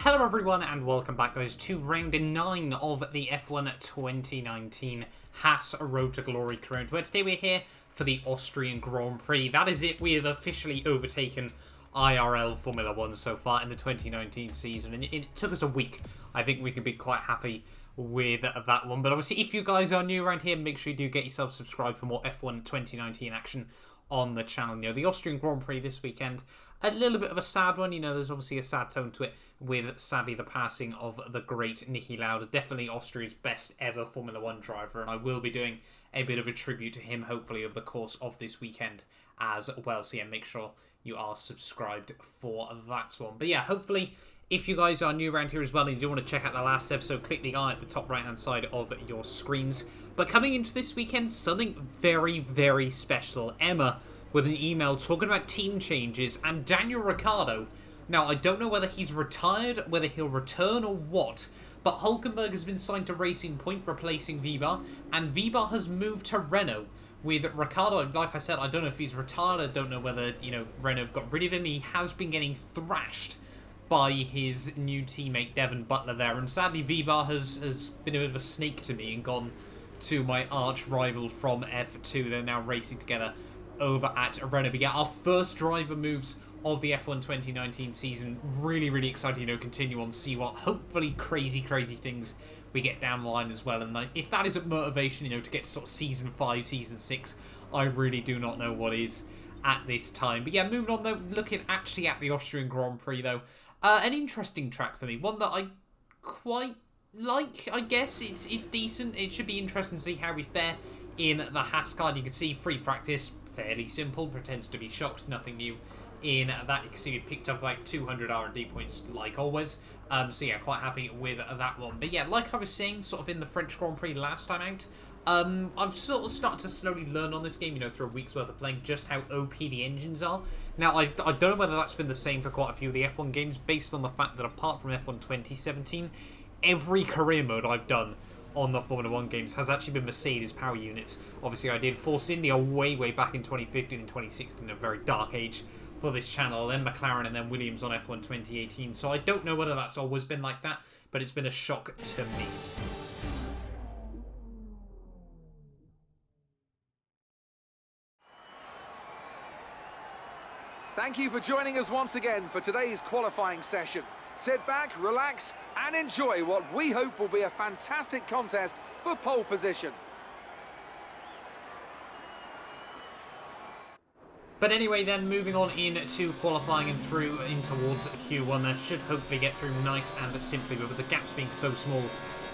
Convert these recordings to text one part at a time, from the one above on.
Hello everyone and welcome back guys to round 9 of the F1 2019 Haas Road to Glory career, where today we're here for the Austrian Grand Prix. That is it, we have officially overtaken IRL Formula 1 so far in the 2019 season, and it took us a week. I think we can be quite happy with that one, but obviously if you guys are new around here, make sure you do get yourself subscribed for more F1 2019 action on the channel. You know, the Austrian Grand Prix this weekend, a little bit of a sad one. You know, there's obviously a sad tone to it with, sadly, the passing of the great Niki Lauda. Definitely Austria's best ever Formula 1 driver, and I will be doing a bit of a tribute to him, hopefully, over the course of this weekend as well. So yeah, make sure you are subscribed for that one. But yeah, hopefully, if you guys are new around here as well and you do want to check out the last episode, click the eye at the top right-hand side of your screens. But coming into this weekend, something very, very special. Emma with an email talking about team changes, and Daniel Ricciardo. Now, I don't know whether he's retired, whether he'll return or what, but Hülkenberg has been signed to Racing Point, replacing Weber, and Weber has moved to Renault. With Ricciardo, like I said, I don't know if he's retired, I don't know whether, you know, Renault have got rid of him. He has been getting thrashed by his new teammate Devon Butler there, and sadly Weber has been a bit of a snake to me and gone to my arch rival from F2. They're now racing together over at Renault. But yeah, our first driver moves of the F1 2019 season. Really excited, you know, continue on, see what hopefully crazy things we get down the line as well. And if that isn't motivation, you know, to get to sort of season 5, season 6, I really do not know what is at this time. But yeah, moving on though, looking actually at the Austrian Grand Prix though. An interesting track for me, one that I quite like, I guess. It's decent. It should be interesting to see how we fare in the Haas card. You can see free practice, fairly simple, pretends to be shocked, nothing new in that. You can see we picked up like 200 R&D points like always. So yeah, quite happy with that one. But yeah, like I was saying, sort of in the French Grand Prix last time out, I've sort of started to slowly learn on this game, you know, through a week's worth of playing, just how OP the engines are. Now, I don't know whether that's been the same for quite a few of the F1 games, based on the fact that apart from F1 2017, every career mode I've done on the Formula 1 games has actually been Mercedes power units. Obviously, I did Force India way back in 2015 and 2016, a very dark age for this channel, then McLaren and then Williams on F1 2018. So I don't know whether that's always been like that, but it's been a shock to me. Thank you for joining us once again for today's qualifying session. Sit back, relax, and enjoy what we hope will be a fantastic contest for pole position. But anyway then, moving on into qualifying and through in towards Q1, that should hopefully get through nice and simply, but with the gaps being so small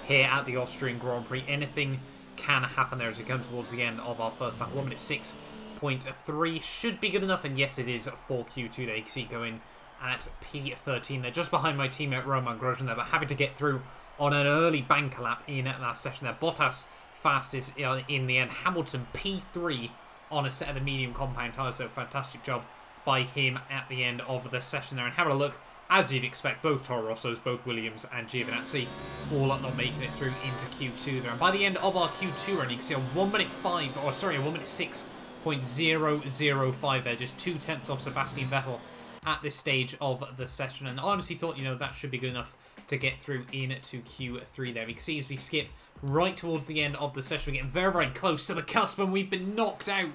here at the Austrian Grand Prix, anything can happen there as we come towards the end of our first lap. 1:06.3 should be good enough, and yes it is for Q2 there. You can see going at P13 there, just behind my teammate Roman Grosjean there, but happy to get through on an early banker lap in that session there. Bottas fastest in the end, Hamilton P3 on a set of the medium compound tyres, so fantastic job by him at the end of the session there. And having a look, as you'd expect, both Toro Rossos, both Williams and Giovinazzi all not making it through into Q2 there. And by the end of our Q2 run, you can see a 1:06.005 there, just 2/10 off Sebastian Vettel at this stage of the session. And I honestly thought, you know, that should be good enough to get through into Q3 there. We can see as we skip right towards the end of the session, we're getting very close to the cusp, and we've been knocked out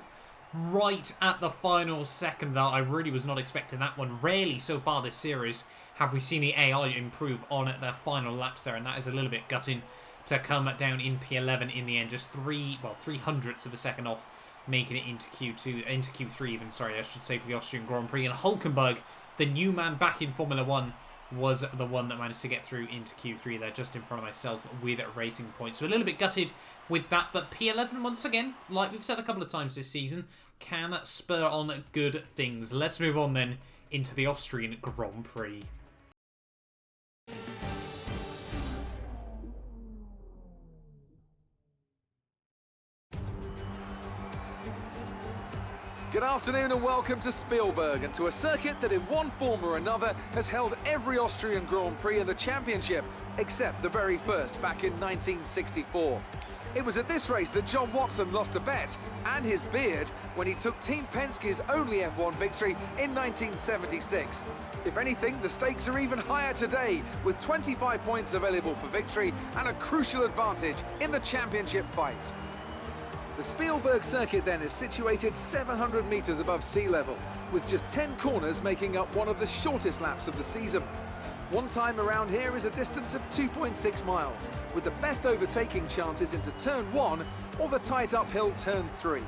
right at the final second there. I really was not expecting that one. Rarely so far this series have we seen the AI improve on their final laps there, and that is a little bit gutting to come down in P11 in the end, just 3/300ths of a second off, making it into Q3 even, sorry, I should say, for the Austrian Grand Prix. And Hülkenberg, the new man back in Formula 1, was the one that managed to get through into Q3 there, just in front of myself with Racing Point. So a little bit gutted with that, but P11, once again, like we've said a couple of times this season, can spur on good things. Let's move on then into the Austrian Grand Prix. Good afternoon and welcome to Spielberg, and to a circuit that in one form or another has held every Austrian Grand Prix in the championship, except the very first back in 1964. It was at this race that John Watson lost a bet and his beard when he took Team Penske's only F1 victory in 1976. If anything, the stakes are even higher today, with 25 points available for victory and a crucial advantage in the championship fight. The Spielberg circuit then is situated 700 metres above sea level, with just 10 corners making up one of the shortest laps of the season. One time around here is a distance of 2.6 miles, with the best overtaking chances into turn 1 or the tight uphill turn 3.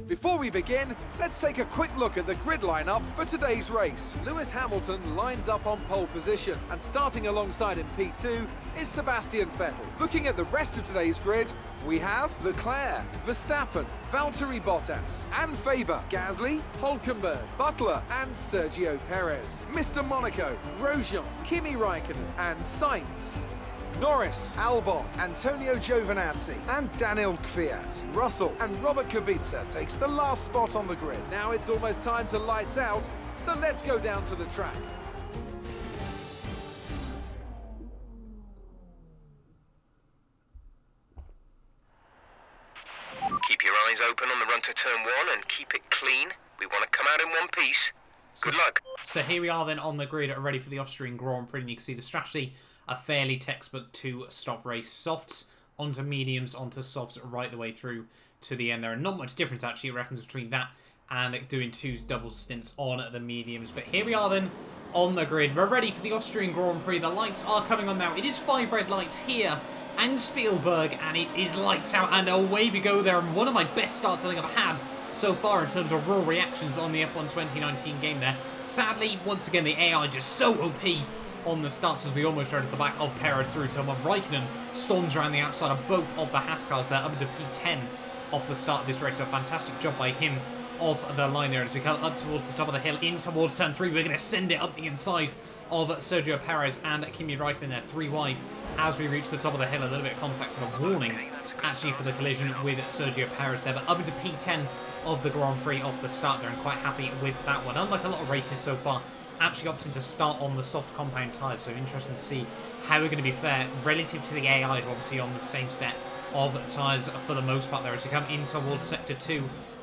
Before we begin, let's take a quick look at the grid lineup for today's race. Lewis Hamilton lines up on pole position, and starting alongside in P2 is Sebastian Vettel. Looking at the rest of today's grid, we have Leclerc, Verstappen, Valtteri Bottas, and Faber, Gasly, Hülkenberg, Butler, and Sergio Perez. Mr. Monaco, Grosjean, Kimi Raikkonen, and Sainz. Norris, Albon, Antonio Giovinazzi, and Daniel Kvyat. Russell and Robert Kubica takes the last spot on the grid. Now it's almost time to lights out, so let's go down to the track. Keep your eyes open on the run to turn 1 and keep it clean. We want to come out in one piece. Good luck. So here we are then on the grid, ready for the Austrian Grand Prix, and you can see the strategy, a fairly textbook two-stop race. Softs onto mediums, onto softs right the way through to the end. There are not much difference, actually, it reckons, between that and doing two double stints on the mediums. But here we are then on the grid. We're ready for the Austrian Grand Prix. The lights are coming on now. It is 5 red lights here and Spielberg, and it is lights out, and away we go there. And one of my best starts I think I've had so far in terms of raw reactions on the F1 2019 game there. Sadly, once again, the AI just so OP on the starts as we almost rode at the back of Perez through to Raikkonen. Storms around the outside of both of the Haas cars there, up into P10 off the start of this race. So a fantastic job by him off the line there as we come up towards the top of the hill, in towards turn 3. We're going to send it up the inside of Sergio Perez and Kimi Raikkonen there, 3 wide as we reach the top of the hill. A little bit of contact and a warning actually for the collision with Sergio Perez there, but up into P10 of the Grand Prix off the start there, and quite happy with that one. Unlike a lot of races so far, actually opting to start on the soft compound tyres, so interesting to see how we're going to be fair relative to the AI, who obviously on the same set of tyres for the most part there as we come in towards Sector 2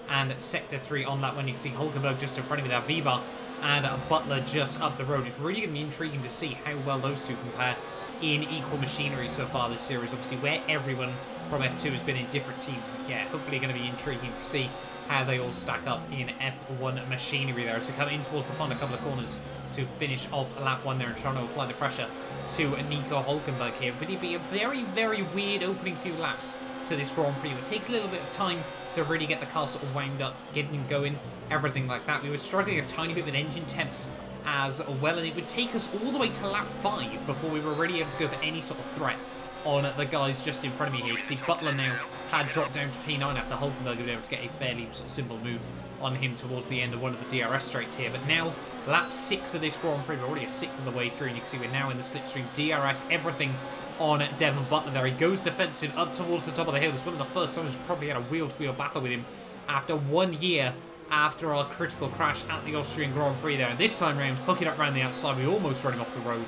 and Sector 3 on that one. You can see Hülkenberg just in front of me there, Weber and Butler just up the road. It's really going to be intriguing to see how well those two compare in equal machinery so far this series, obviously where everyone from F2 has been in different teams. Yeah, hopefully going to be intriguing to see how they all stack up in F1 machinery there as we come in towards the final couple of corners to finish off lap 1 there and trying to apply the pressure to Nico Hülkenberg here. But it'd be a very, very weird opening few laps to this Grand Prix. It takes a little bit of time to really get the car sort of wound up, getting them going, everything like that. We were struggling a tiny bit with engine temps as well, and it would take us all the way to lap 5 before we were really able to go for any sort of threat on the guys just in front of me here. You can see Butler now had dropped down to P9 after Hülkenberg had been able to get a fairly sort of simple move on him towards the end of one of the DRS straights here. But now, lap 6 of this Grand Prix, we're already a sixth of the way through, and you can see we're now in the slipstream. DRS, everything on Devon Butler there. He goes defensive up towards the top of the hill. It's one of the first times we've probably had a wheel-to-wheel battle with him after 1 year after our critical crash at the Austrian Grand Prix there. And this time round, hooking up around the outside, we almost run him off the road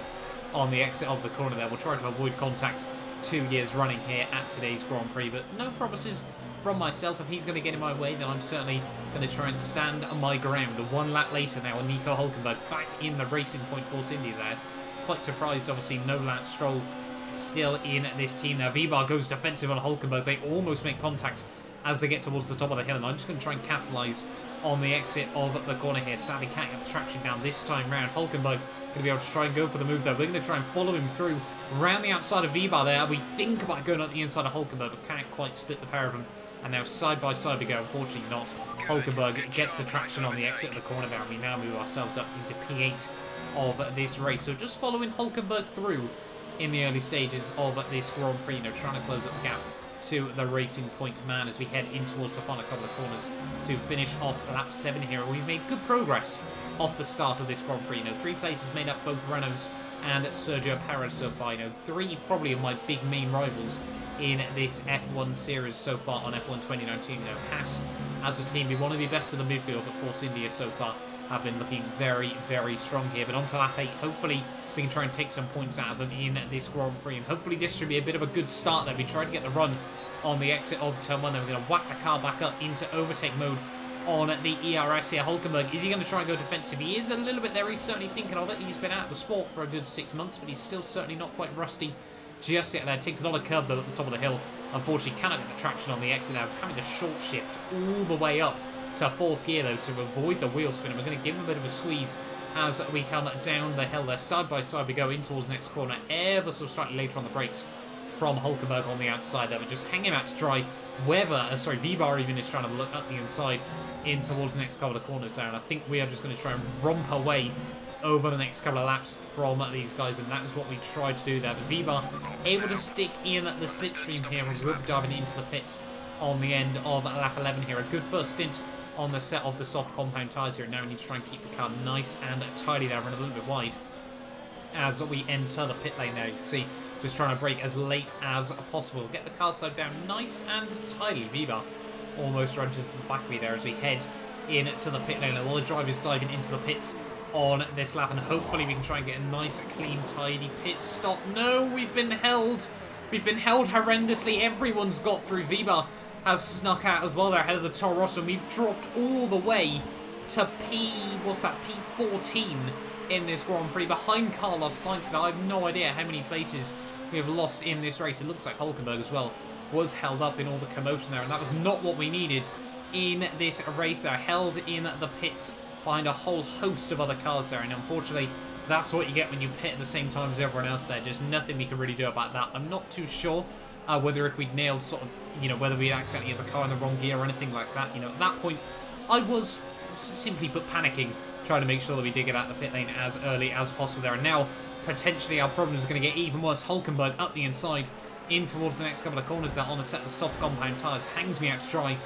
on the exit of the corner there. We'll try to avoid contact 2 years running here at today's Grand Prix, but no promises from myself. If he's going to get in my way, then I'm certainly going to try and stand on my ground. 1 lap later now, and Nico Hülkenberg back in the Racing Point Force India there. Quite surprised, obviously, no Lance Stroll still in this team now. Weber goes defensive on Hülkenberg. They almost make contact as they get towards the top of the hill, and I'm just going to try and capitalise on the exit of the corner here. Sadly, can't get the traction down this time round. Hülkenberg going to be able to try and go for the move there. We're going to try and follow him through around the outside of Weber there. We think about going up the inside of Hülkenberg, but can't quite split the pair of them. And now side by side we go. Unfortunately not. Hülkenberg gets the traction on the exit of the corner there, and we now move ourselves up into P8 of this race. So just following Hülkenberg through in the early stages of this Grand Prix, trying to close up the gap to the Racing Point man as we head in towards the final couple of corners to finish off lap 7 here. We've made good progress off the start of this Grand Prix. 3 places made up both Renault's and Sergio Perez so far. 3 probably of my big main rivals in this F1 series so far on F1 2019. Haas as a team, we want to be best of the midfield at Force India so far have been looking very, very strong here. But onto lap 8, hopefully we can try and take some points out of them in this Grand Prix. And hopefully this should be a bit of a good start there. We tried to get the run on the exit of turn 1. Then we're going to whack the car back up into overtake mode on the ERS here. Hulkenberg, is he going to try and go defensive? He is a little bit there. He's certainly thinking of it. He's been out of the sport for a good 6 months, but he's still certainly not quite rusty just yet there. Takes a lot of curb though at the top of the hill. Unfortunately, cannot get the traction on the exit now. Having to short shift all the way up to 4th gear though to avoid the wheel spin. And we're going to give him a bit of a squeeze as we come down the hill there. Side by side we go in towards the next corner, ever so slightly later on the brakes from Hulkenberg on the outside there. But just hanging out to dry. Vibar even is trying to look up the inside in towards the next couple of corners there. And I think we are just going to try and romp away over the next couple of laps from these guys, and that is what we tried to do there. But Vibar able to stick in the slipstream here, and we'll be diving into the pits on the end of lap 11 here. A good first stint on the set of the soft compound tyres here. Now we need to try and keep the car nice and tidy there, run a little bit wide as we enter the pit lane there. You can see just trying to brake as late as possible. Get the car slowed down nice and tidy. Vibar almost runs into the back of me there as we head into the pit lane. A lot of drivers diving into the pits on this lap, and hopefully we can try and get a nice, clean, tidy pit stop. No, we've been held. We've been held horrendously. Everyone's got through. Vibar has snuck out as well there ahead of the Toro Rosso, and we've dropped all the way to P14 in this Grand Prix behind Carlos Sainz. Now, I have no idea how many places we have lost in this race. It looks like Hulkenberg as well was held up in all the commotion there, and that was not what we needed in this race there. Held in the pits behind a whole host of other cars there, and unfortunately that's what you get when you pit at the same time as everyone else there. Just nothing we can really do about that. I'm not too sure whether if we'd nailed sort of, whether we'd accidentally hit the car in the wrong gear or anything like that. At that point I was simply put panicking, trying to make sure that we did get out the pit lane as early as possible there. And now potentially our problems are going to get even worse. Hulkenberg up the inside in towards the next couple of corners there on the set of soft compound tyres. Hangs me out to dry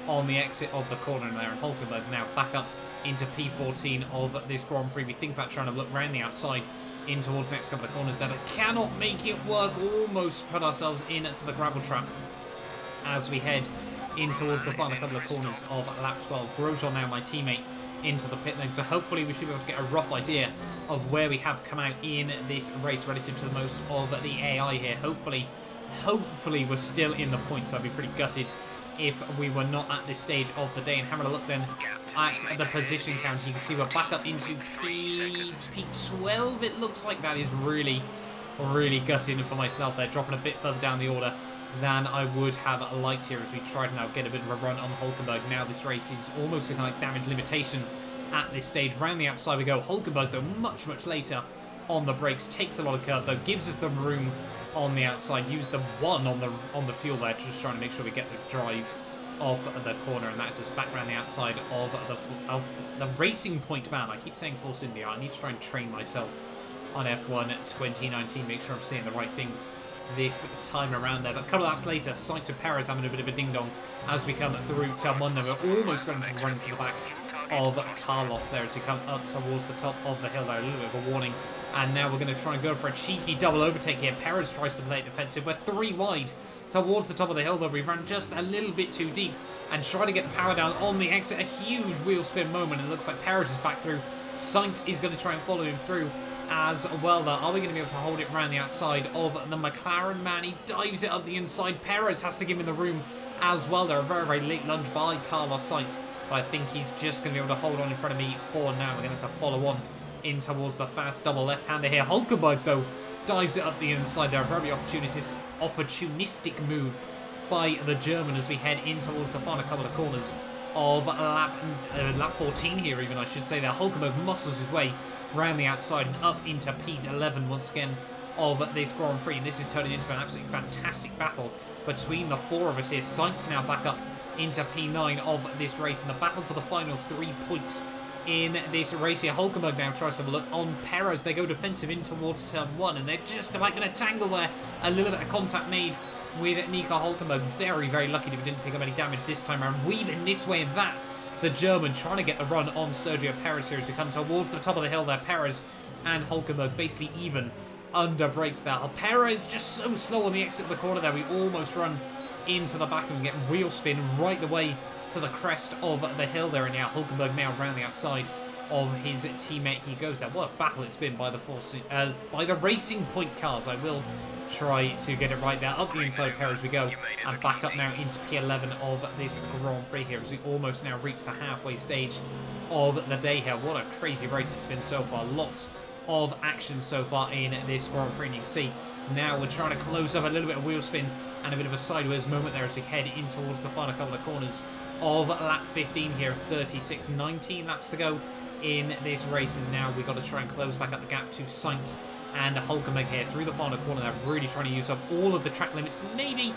on the exit of the corner there, and Hulkenberg now back up into P14 of this Grand Prix. We think about trying to look round the outside in towards the next couple of corners there, but cannot make it work. Almost put ourselves into the gravel trap as we head in towards the final couple of corners of lap 12. Grosjean now, my teammate, into the pit lane, so hopefully we should be able to get a rough idea of where we have come out in this race relative to the most of the AI here. Hopefully we're still in the points. I'd be pretty gutted if we were not at this stage of the day. And having a look then at the position count, you can see we're back up into P12. It looks like that is really gutting for myself there, dropping a bit further down the order than I would have liked here as we try to now get a bit of a run on Hulkenberg. Now this race is almost looking like damage limitation at this stage. Round the outside we go. Hulkenberg though much later on the brakes, takes a lot of curb though, gives us the room on the outside. Use the one on the fuel there, just trying to make sure we get the drive off the corner, and that's just back around the outside of the Racing Point man. I keep saying Force India. I need to try and train myself on F1 2019, make sure I'm saying the right things this time around there. But a couple of laps later, Sainz and Perez having a bit of a ding dong as we come through turn 1. We're almost going to run to the back of Carlos there as we come up towards the top of the hill there. A little bit of a warning. And now we're going to try and go for a cheeky double overtake here. Perez tries to play it defensive. We're 3 wide towards the top of the hill, though. We've run just a little bit too deep and try to get the power down on the exit. A huge wheel spin moment. It looks like Perez is back through. Sainz is going to try and follow him through as well though. Are we going to be able to hold it around the outside of the Mclaren man? He dives it up the inside. Perez has to give him the room as well. They're a very late lunge by Carlos Sainz, but I think he's just going to be able to hold on in front of me for now. We're going to have to follow on in towards the fast double left-hander here. Hulkenberg though dives it up the inside there. A very opportunistic move by the German as we head in towards the final couple of corners of lap 14 here even, I should say there. Hulkenberg muscles his way round the outside and up into P11 once again of this Grand Prix. And this is turning into an absolutely fantastic battle between the 4 of us here. Sainz now back up into P9 of this race, and the battle for the final 3 points in this race here. Hulkenberg now tries to have a look on Perez. They go defensive in towards turn 1, and they're just about going to tangle there. A little bit of contact made with Nico Hulkenberg. Very lucky that we didn't pick up any damage this time around. Weaving this way and that, the German trying to get the run on Sergio Perez here as we come towards the top of the hill there. Perez and Hulkenberg basically even under brakes there. Perez just so slow on the exit of the corner there. We almost run into the back and get wheel spin right the way to the crest of the hill there. And now Hulkenberg now round the outside of his teammate. He goes there. What a battle it's been by the Racing Point cars. I will try to get it right there. Up the inside pair as we go, and back up now into P11 of this Grand Prix here as we almost now reach the halfway stage of the day here. What a crazy race it's been so far. Lots of action so far in this Grand Prix. And you can see now we're trying to close up a little bit of wheel spin and a bit of a sideways moment there as we head in towards the final couple of corners of lap 15 here. 36, 19 laps to go in this race, and now we've got to try and close back up the gap to Sainz and Hulkenberg here through the final corner. They're really trying to use up all of the track limits, maybe,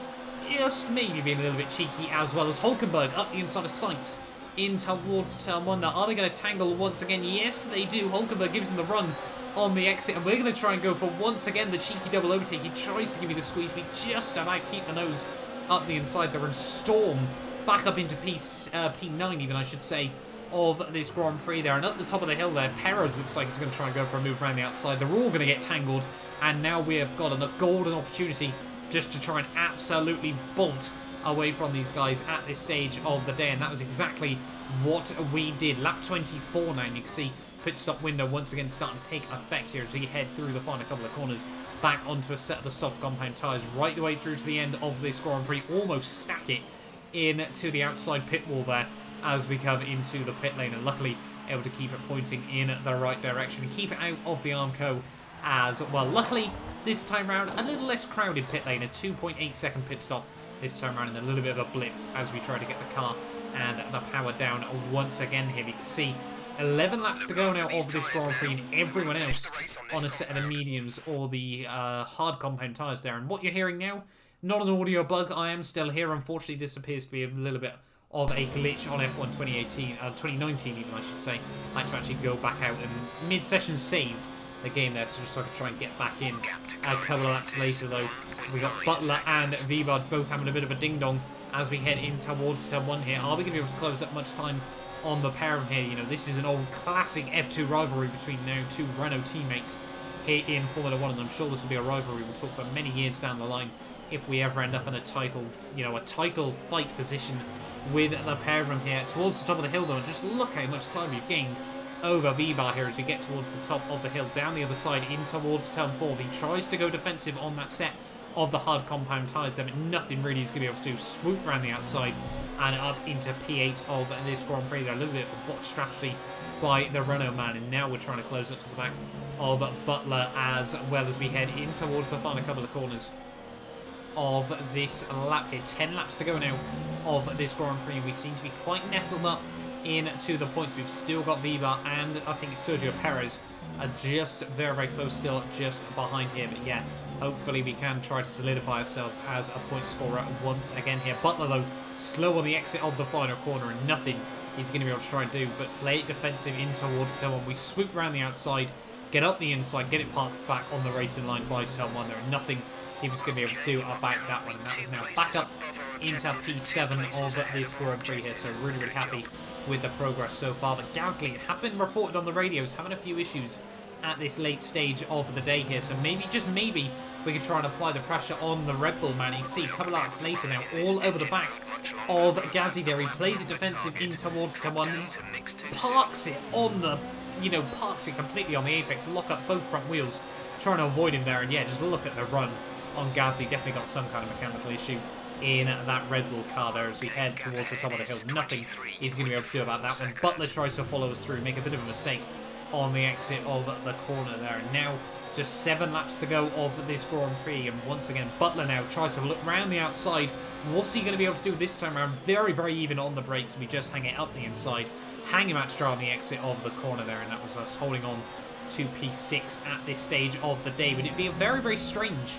just maybe being a little bit cheeky, as well as Hulkenberg up the inside of Sainz in towards turn 1. Now, are they going to tangle once again? Yes, they do. Hulkenberg gives him the run on the exit, and we're going to try and go for once again the cheeky double overtake. He tries to give me the squeeze, but just about keep the nose up the inside there and storm back up into P9 even, I should say, of this Grand Prix there. And at the top of the hill there, Perez looks like he's going to try and go for a move around the outside. They're all going to get tangled, and now we have got a golden opportunity just to try and absolutely bolt away from these guys at this stage of the day, and that was exactly what we did. Lap 24 now, and you can see pit stop window once again starting to take effect here as we head through the final couple of corners back onto a set of the soft compound tyres right the way through to the end of this Grand Prix. Almost stack it into the outside pit wall there as we come into the pit lane, and luckily able to keep it pointing in the right direction and keep it out of the Armco as well. Luckily, this time round, a little less crowded pit lane, a 2.8 second pit stop this time around, and a little bit of a blip as we try to get the car and the power down once again here. You can see 11 laps to go now of this Grand Prix, and everyone else on a set of the mediums or the hard compound tyres there. And what you're hearing now, not an audio bug, I am still here. Unfortunately, this appears to be a little bit of a glitch on F1 2019 even, I should say. I had to actually go back out and mid-session save the game there, so just so I could try and get back in. A couple of laps later though, we got Butler and Vibard both having a bit of a ding-dong as we head in towards turn 1 here. Are we going to be able to close up much time on the pair of here? You know, this is an old classic F2 rivalry between now two Renault teammates here in Formula 1, and I'm sure this will be a rivalry we'll talk for many years down the line if we ever end up in a title, a title fight position with the pair of them here. Towards the top of the hill though, and just look how much time we've gained over V-Bar here as we get towards the top of the hill, down the other side in towards turn 4. He tries to go defensive on that set of the hard compound tyres there, but nothing really is going to be able to do. Swoop around the outside and up into P8 of this Grand Prix there. A little bit of a botch strategy by the Renault man, and now we're trying to close up to the back of Butler as well as we head in towards the final couple of corners of this lap here. 10 laps to go now of this Grand Prix. We seem to be quite nestled up into the points. We've still got Viva and I think it's Sergio Perez are just very, very close still, just behind here. But yeah, hopefully we can try to solidify ourselves as a point scorer once again here. Butler though, slow on the exit of the final corner, and nothing he's going to be able to try and do but play it defensive in towards turn 1. We swoop around the outside, get up the inside, get it parked back on the racing line by turn 1 there, and nothing he was going to be able to do about that one. And that is now back up into P7 of this Grand Prix here, so really, really happy with the progress so far. But Gasly had been reported on the radios having a few issues at this late stage of the day here, so maybe, just maybe, we could try and apply the pressure on the Red Bull man. You can see a couple of laps later now, all over the back of Gasly there. He plays it defensive in towards turn 1. He parks it on the, parks it completely on the apex, lock up both front wheels, trying to avoid him there. And yeah, just look at the run on Gasly. Definitely got some kind of mechanical issue in that Red Bull car there as we head towards the top of the hill. Nothing he's going to be able to do about that one. Butler tries to follow us through, make a bit of a mistake on the exit of the corner there. And now just 7 laps to go of this Grand Prix, and once again Butler now tries to look round the outside. What's he going to be able to do this time around? Very, very even on the brakes. We just hang it up the inside, hang him out on the exit of the corner there, and that was us holding on to P6 at this stage of the day. But it'd be a very, very strange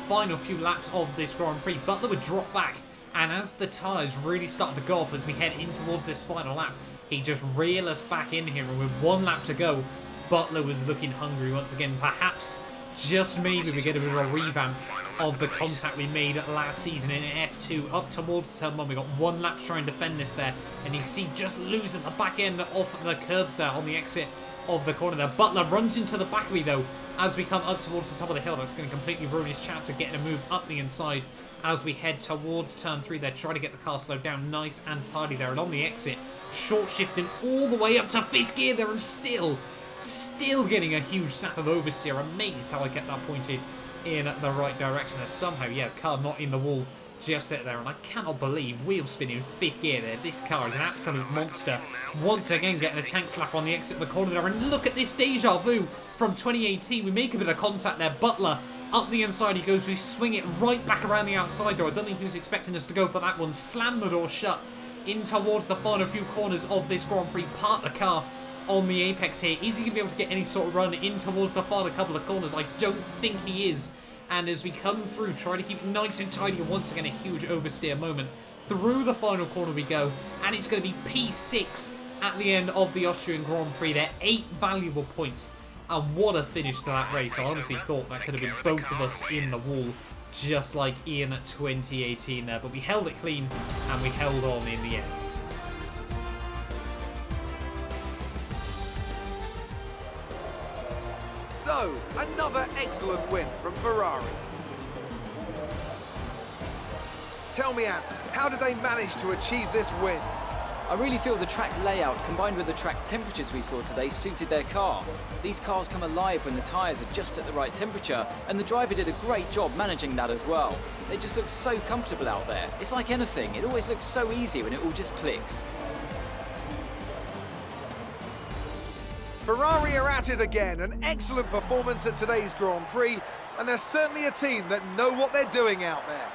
final few laps of this Grand Prix. Butler would drop back, and as the tyres really start to go off as we head in towards this final lap, he just reel us back in here, and with 1 lap to go, Butler was looking hungry once again. Perhaps, just maybe, we get a bit of a revamp of the contact we made last season in F2 up towards turn 1. We got 1 lap to try and defend this there, and you can see just losing the back end off the curbs there on the exit of the corner there. Butler runs into the back of me though as we come up towards the top of the hill. That's going to completely ruin his chance of getting a move up the inside as we head towards turn 3 there, trying to get the car slowed down nice and tidy there. And on the exit, short shifting all the way up to 5th gear there, and still getting a huge snap of oversteer. Amazed how I kept that pointed in the right direction there. Somehow, yeah, car not in the wall just there, and I cannot believe wheel spinning 5th gear there. This car is an absolute monster. Once again getting a tank slap on the exit of the corner there, and look at this deja vu from 2018. We make a bit of contact there. Butler up the inside he goes. We swing it right back around the outside door. I don't think he was expecting us to go for that one. Slam the door shut in towards the final few corners of this Grand Prix. Part the car on the apex here. Is he going to be able to get any sort of run in towards the final couple of corners? I don't think he is. And as we come through, trying to keep it nice and tidy, once again a huge oversteer moment. Through the final corner we go, and it's going to be P6 at the end of the Austrian Grand Prix there. 8 valuable points, and what a finish to that race. I honestly thought that could have been both of us in the wall, just like in 2018 there. But we held it clean, and we held on in the end. So, another excellent win from Ferrari. Tell me, Ant, how did they manage to achieve this win? I really feel the track layout combined with the track temperatures we saw today suited their car. These cars come alive when the tyres are just at the right temperature, and the driver did a great job managing that as well. They just look so comfortable out there. It's like anything, it always looks so easy when it all just clicks. Ferrari are at it again, an excellent performance at today's Grand Prix, and they're certainly a team that know what they're doing out there.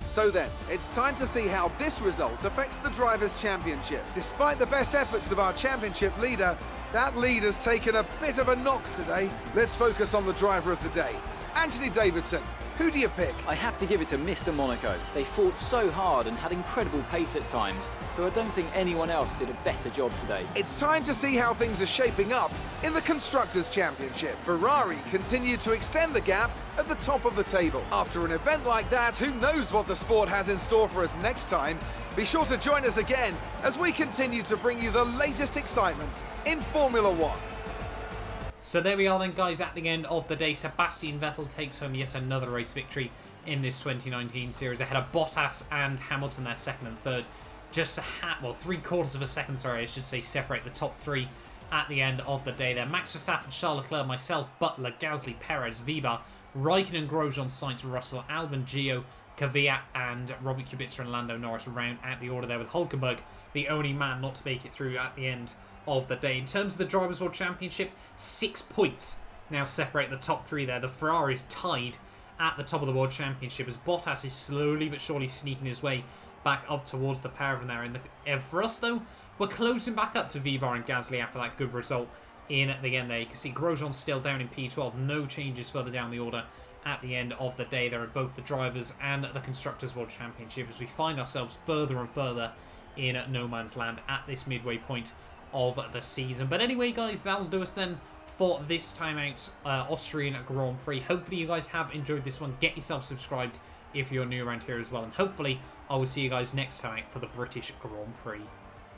So then, it's time to see how this result affects the Drivers' Championship. Despite the best efforts of our championship leader, that lead has taken a bit of a knock today. Let's focus on the driver of the day. Anthony Davidson, who do you pick? I have to give it to Mr. Monaco. They fought so hard and had incredible pace at times, so I don't think anyone else did a better job today. It's time to see how things are shaping up in the Constructors' Championship. Ferrari continue to extend the gap at the top of the table. After an event like that, who knows what the sport has in store for us next time? Be sure to join us again as we continue to bring you the latest excitement in Formula One. So there we are then, guys, at the end of the day. Sebastian Vettel takes home yet another race victory in this 2019 series ahead of Bottas and Hamilton, their second and third. Just a 3/4 of a second, sorry, I should say, separate the top 3 at the end of the day there. Max Verstappen, Charles Leclerc, myself, Butler, Gasly, Perez, Weber, Raikkonen, Grosjean, Sainz, Russell, Albon, Gio, Kvyat and Robert Kubica and Lando Norris round out the order there, with Hülkenberg the only man not to make it through at the end of the day. In terms of the Drivers' World Championship, 6 points now separate the top 3 there. The Ferraris tied at the top of the World Championship as Bottas is slowly but surely sneaking his way back up towards the pair of them there. For us, though, we're closing back up to Weber and Gasly after that good result in the end there. You can see Grosjean still down in P12. No changes further down the order at the end of the day there at both the Drivers' and the Constructors' World Championship as we find ourselves further and further in no man's land at this midway point of the season. But anyway, guys, that'll do us then for this time out Austrian Grand Prix. Hopefully you guys have enjoyed this one. Get yourself subscribed if you're new around here as well, and hopefully I will see you guys next time out for the British Grand Prix.